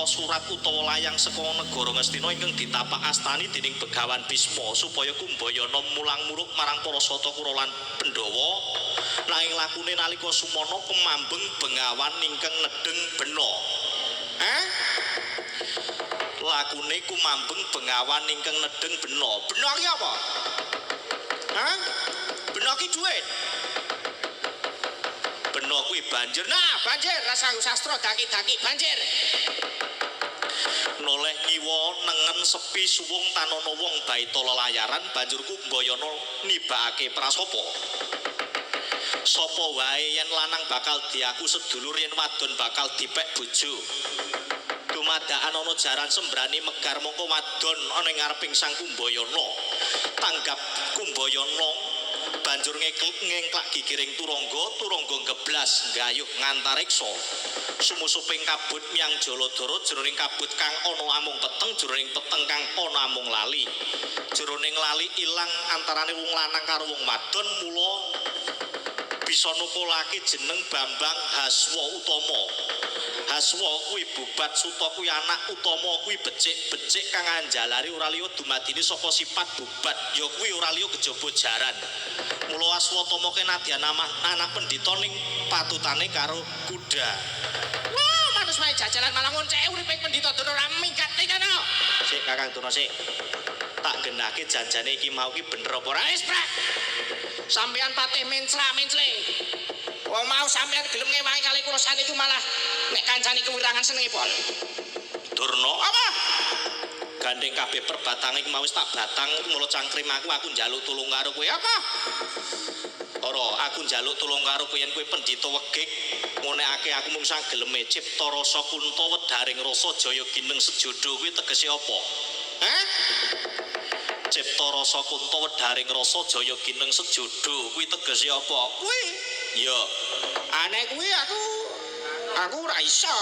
surat utawa layang saka negara Ngastina ingkang ditapak astani dening Begawan Bisma supaya Kumbayana mulang-muluk marang para Satakura lan Pandhawa nanging lakune nalika sumana kemambeng Bengawan ingkang nedeng bena. Lakune kumambeng Bengawan ingkang nedeng bena. Bena ki apa? Bena ki dhuwit. Bena kuwi banjir. Nah, banjir rasa sastra daki-daki banjir. Noleh ngiwa nengen sepi suwung tanana wong baita lelayaran banjur Kumbayana nibakake prasapa. Sapa wae yen lanang bakal diaku sedulur yen wadon bakal dipek bojo. Dumadakan ana jaran sembrani megar mongko wadon ana ing ngareping Sang Kumbayana. Tanggap Kumbayana banjur ngengklak gigiring turangga geblas nggayuh ngantariksa. Sumusuping kabut miang Jaladara jroning kabut kang ana amung peteng jroning peteng kang ana amung lali. Jroning lali ilang antarane wong lanang karo wong wadon mula bisa nukulake jeneng Bambang Haswa Utama. Haswa kuwi Bubat Suta kuwi anak utama kuwi becik-becik kang anjalari ora liya dumadine saka sifat Bubat ya kuwi ora liya kejaba jaran. Mula Aswatama kenadyan anak pendhita ning patutane karo kuda. Wah, manus wae jajalan malah ngoncek uripe pendhita Dana ora minggat tenan. Sik Kakang Dana sik. Tak genake janjane iki mau ki bener apa ora wis, Prak? Sampeyan patih mencla-mencle. Wong mau sampeyan gelem ngewangi kali kula saniku malah nek kancane kewirangan senenge pol. Durna apa? Gandeng kabeh perbatange iki mau wis tak batang mulo cangkrim aku njaluk tulung karo kowe apa? Ora, aku njaluk tulung karo kowe yen kowe pendhita wegik ngonekake aku mung sang geleme cipta rasa kunta wedaring rasa jaya gineng sejodo kuwi tegese apa? Cipta rasa kunta wedaring rasa jaya gineng sejodo kuwi tegese apa? Kuwi ya aneh kuwi aku ora iso.